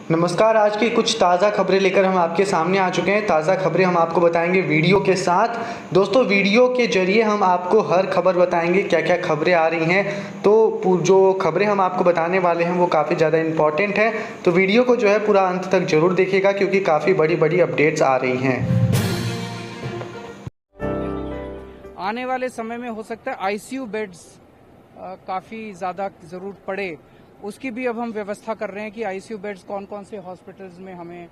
नमस्कार। आज की कुछ ताज़ा खबरें लेकर हम आपके सामने आ चुके हैं। ताज़ा खबरें हम आपको बताएंगे वीडियो के साथ। दोस्तों, वीडियो के जरिए हम आपको हर खबर बताएंगे, क्या क्या खबरें आ रही हैं। तो जो खबरें हम आपको बताने वाले हैं वो काफ़ी ज़्यादा इम्पॉर्टेंट है, तो वीडियो को जो है पूरा अंत तक ज़रूर देखिएगा, क्योंकि काफ़ी बड़ी बड़ी अपडेट्स आ रही हैं। आने वाले समय में हो सकता है आईसीयू बेड्स काफ़ी ज़्यादा ज़रूरत पड़े, उसकी भी अब हम व्यवस्था कर रहे हैं कि आईसीयू बेड्स कौन कौन से हॉस्पिटल्स में हमें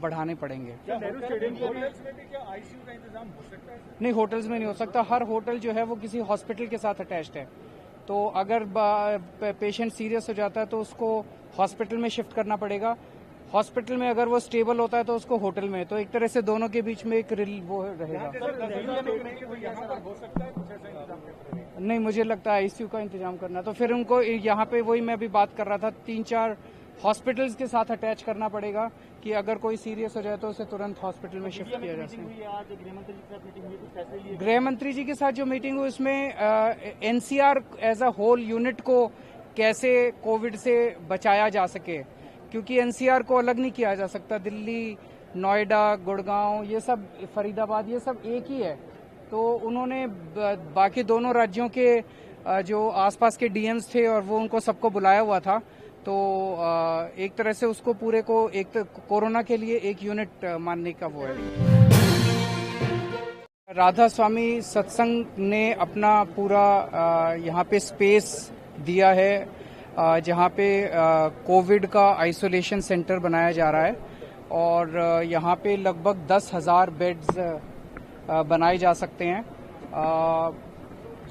बढ़ाने पड़ेंगे। क्या नेहरू स्टेडियम होटल्स में भी क्या आईसीयू का इंतजाम हो सकता है? नहीं, होटल्स में नहीं हो सकता। हर होटल जो है वो किसी हॉस्पिटल के साथ अटैच्ड है, तो अगर पेशेंट सीरियस हो जाता है तो उसको हॉस्पिटल में शिफ्ट करना पड़ेगा। हॉस्पिटल में अगर वो स्टेबल होता है तो उसको होटल में, तो एक तरह से दोनों के बीच में एक वो रहेगा। नहीं, मुझे लगता है आईसीयू का इंतजाम करना, तो फिर उनको यहाँ पे वही मैं अभी बात कर रहा था, 3-4 हॉस्पिटल्स के साथ अटैच करना पड़ेगा कि अगर कोई सीरियस हो जाए तो उसे तुरंत हॉस्पिटल में शिफ्ट किया जा सके। गृह मंत्री जी के साथ जो मीटिंग हुई उसमें NCR as a whole unit को कैसे कोविड से बचाया जा सके, क्योंकि एनसीआर को अलग नहीं किया जा सकता। दिल्ली, नोएडा, गुड़गांव, ये सब, फरीदाबाद, ये सब एक ही है। तो उन्होंने बाकी दोनों राज्यों के जो आसपास के डीएम्स थे और वो उनको सबको बुलाया हुआ था, तो एक तरह से उसको पूरे को एक कोरोना के लिए एक यूनिट मानने का वो है। राधा स्वामी सत्संग ने अपना पूरा यहाँ पे स्पेस दिया है, जहाँ पे कोविड का आइसोलेशन सेंटर बनाया जा रहा है, और यहाँ पे लगभग 10,000 बेड्स बनाए जा सकते हैं।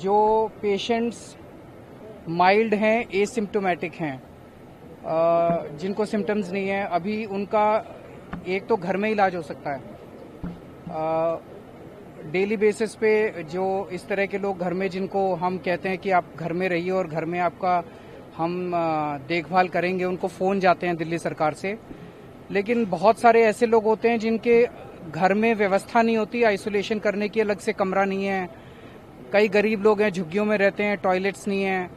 जो पेशेंट्स माइल्ड हैं, एसिम्प्टोमेटिक हैं, जिनको सिम्टम्स नहीं है अभी, उनका एक तो घर में इलाज हो सकता है। डेली बेसिस पे जो इस तरह के लोग घर में, जिनको हम कहते हैं कि आप घर में रहिए और घर में आपका हम देखभाल करेंगे, उनको फ़ोन जाते हैं दिल्ली सरकार से। लेकिन बहुत सारे ऐसे लोग होते हैं जिनके घर में व्यवस्था नहीं होती, आइसोलेशन करने की अलग से कमरा नहीं है। कई गरीब लोग हैं, झुग्गियों में रहते हैं, टॉयलेट्स नहीं हैं,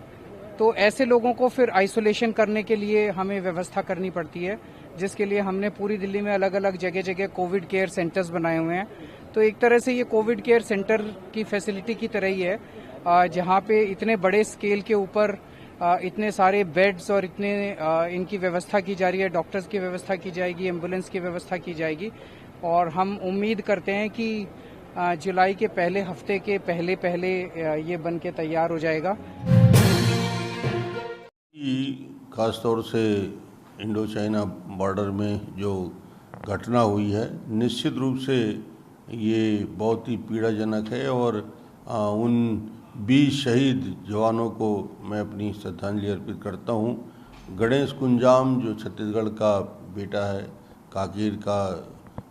तो ऐसे लोगों को फिर आइसोलेशन करने के लिए हमें व्यवस्था करनी पड़ती है, जिसके लिए हमने पूरी दिल्ली में अलग अलग जगह जगह कोविड केयर सेंटर्स बनाए हुए हैं। तो एक तरह से ये कोविड केयर सेंटर की फैसिलिटी की तरह ही है, जहाँ पे इतने बड़े स्केल के ऊपर इतने सारे बेड्स और इतने इनकी व्यवस्था की जा रही है। डॉक्टर्स की व्यवस्था की जाएगी, एम्बुलेंस की व्यवस्था की जाएगी, और हम उम्मीद करते हैं कि जुलाई के पहले हफ्ते के पहले ये बन के तैयार हो जाएगा। खासतौर से इंडो चाइना बॉर्डर में जो घटना हुई है, निश्चित रूप से ये बहुत ही पीड़ाजनक है, और उन 20 शहीद जवानों को मैं अपनी श्रद्धांजलि अर्पित करता हूँ। गणेश कुंजाम जो छत्तीसगढ़ का बेटा है, कांकेर का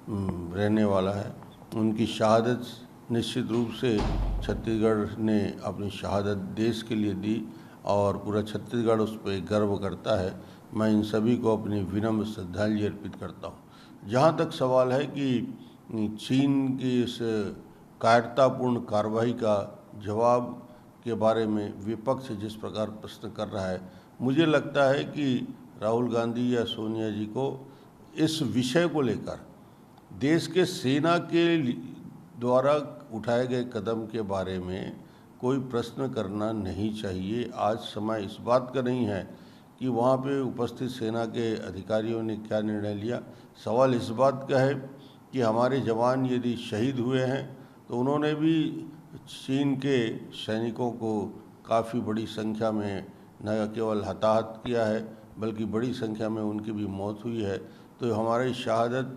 रहने वाला है, उनकी शहादत निश्चित रूप से छत्तीसगढ़ ने अपनी शहादत देश के लिए दी, और पूरा छत्तीसगढ़ उस पर गर्व करता है। मैं इन सभी को अपनी विनम्र श्रद्धांजलि अर्पित करता हूँ। जहाँ तक सवाल है कि चीन की इस कायरतापूर्ण कार्रवाई का जवाब के बारे में विपक्ष जिस प्रकार प्रश्न कर रहा है, मुझे लगता है कि राहुल गांधी या सोनिया जी को इस विषय को लेकर देश के सेना के द्वारा उठाए गए कदम के बारे में कोई प्रश्न करना नहीं चाहिए। आज समय इस बात का नहीं है कि वहाँ पे उपस्थित सेना के अधिकारियों ने क्या निर्णय लिया। सवाल इस बात का है कि हमारे जवान यदि शहीद हुए हैं तो उन्होंने भी चीन के सैनिकों को काफ़ी बड़ी संख्या में न केवल हताहत किया है, बल्कि बड़ी संख्या में उनकी भी मौत हुई है। तो हमारी शहादत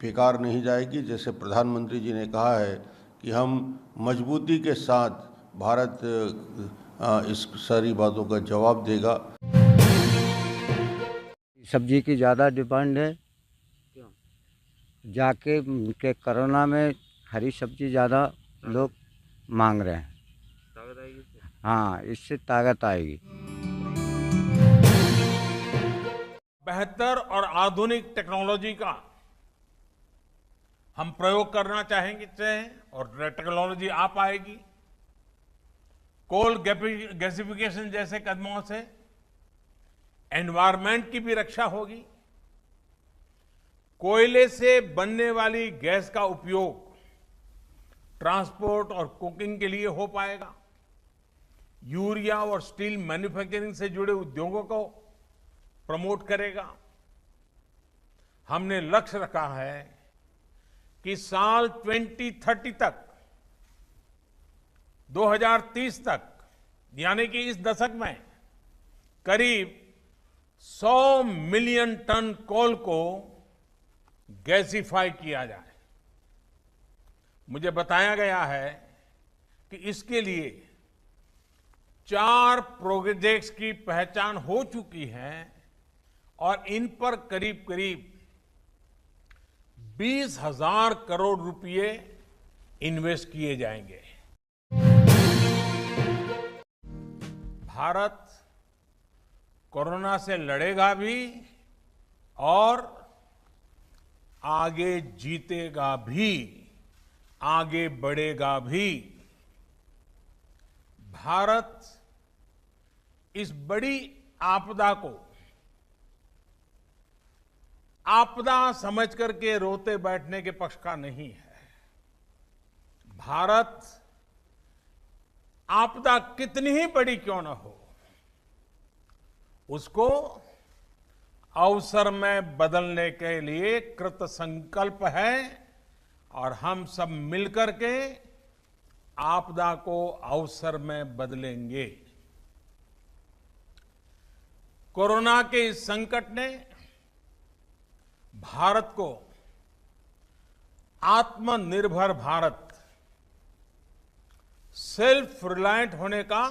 बेकार नहीं जाएगी। जैसे प्रधानमंत्री जी ने कहा है कि हम मजबूती के साथ भारत इस सारी बातों का जवाब देगा। सब्जी की ज़्यादा डिमांड है, जाके के कोरोना में हरी सब्जी ज़्यादा लोग मांग रहे हैं। ताकत आएगी इससे? हाँ, इससे ताकत आएगी। बेहतर और आधुनिक टेक्नोलॉजी का हम प्रयोग करना चाहेंगे, और टेक्नोलॉजी आ पाएगी। कोल गैसिफिकेशन जैसे कदमों से एनवायरनमेंट की भी रक्षा होगी, कोयले से बनने वाली गैस का उपयोग ट्रांसपोर्ट और कुकिंग के लिए हो पाएगा। यूरिया और स्टील मैन्युफैक्चरिंग से जुड़े उद्योगों को प्रमोट करेगा। हमने लक्ष्य रखा है कि साल 2030 तक, 2030 तक, यानी कि इस दशक में करीब 100 मिलियन टन कोल को गैसिफाई किया जाए। मुझे बताया गया है कि इसके लिए 4 प्रोजेक्ट्स की पहचान हो चुकी है और इन पर करीब करीब 20,000 करोड़ रुपए इन्वेस्ट किए जाएंगे। भारत कोरोना से लड़ेगा भी और आगे जीतेगा भी, आगे बढ़ेगा भी। भारत इस बड़ी आपदा को आपदा समझ करके रोते बैठने के पक्ष का नहीं है। भारत आपदा कितनी ही बड़ी क्यों न हो, उसको अवसर में बदलने के लिए कृत संकल्प है और हम सब मिलकर के आपदा को अवसर में बदलेंगे। कोरोना के इस संकट ने भारत को आत्मनिर्भर भारत, सेल्फ रिलायंट होने का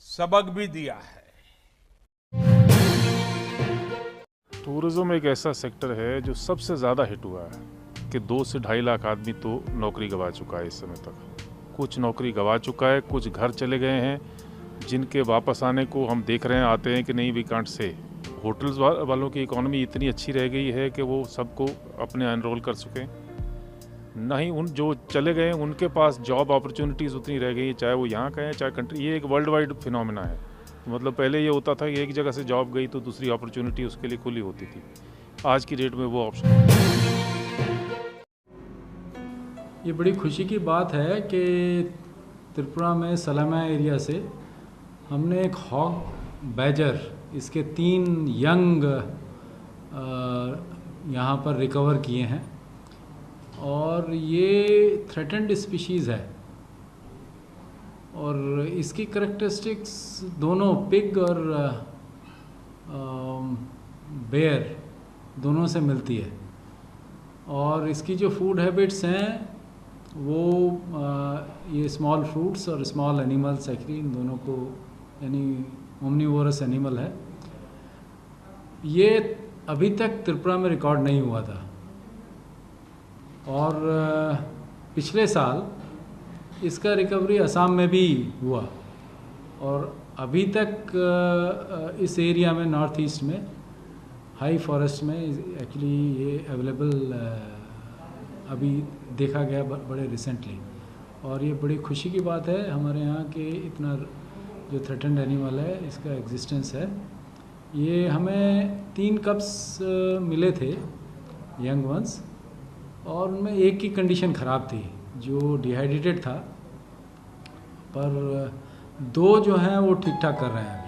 सबक भी दिया है। टूरिज्म एक ऐसा सेक्टर है जो सबसे ज़्यादा हिट हुआ है कि 2 से 2.5 लाख आदमी तो नौकरी गंवा चुका है इस समय तक। कुछ नौकरी गंवा चुका है, कुछ घर चले गए हैं, जिनके वापस आने को हम देख रहे हैं आते हैं कि नहीं, वी कांट से। होटल्स वालों की इकोनॉमी इतनी अच्छी रह गई है कि वो सबको अपने एनरोल कर सकें। नहीं, उन जो चले गए उनके पास जॉब अपॉर्चुनिटीज़ उतनी रह गई, चाहे वो यहाँ का है चाहे कंट्री। ये एक वर्ल्ड वाइड फिनोमेना है। मतलब पहले ये होता था कि एक जगह से जॉब गई तो दूसरी अपॉर्चुनिटी उसके लिए खुली होती थी। आज की डेट में वो ऑप्शन। ये बड़ी खुशी की बात है कि त्रिपुरा में सलामा एरिया से हमने एक हॉग बैजर, इसके 3 यंग यहाँ पर रिकवर किए हैं और ये थ्रेटेंड स्पीशीज़ है और इसकी करैक्टरिस्टिक्स दोनों पिग और बेयर दोनों से मिलती है। और इसकी जो फूड हैबिट्स हैं वो ये स्मॉल फ्रूट्स और स्मॉल एनिमल्स, एक्चुअली इन दोनों को, यानी ओमनीवोरस एनिमल है। ये अभी तक त्रिपुरा में रिकॉर्ड नहीं हुआ था और पिछले साल इसका रिकवरी असम में भी हुआ और अभी तक इस एरिया में, नॉर्थ ईस्ट में, हाई फॉरेस्ट में एक्चुअली ये अवेलेबल अभी देखा गया बड़े रिसेंटली। और ये बड़ी खुशी की बात है हमारे यहाँ के इतना जो थ्रेटेंड एनिमल है इसका एग्जिस्टेंस है। ये हमें 3 कप्स मिले थे, यंग वंस, और उनमें एक की कंडीशन ख़राब थी जो डिहाइड्रेटेड था, पर 2 जो हैं वो ठीक ठाक कर रहे हैं।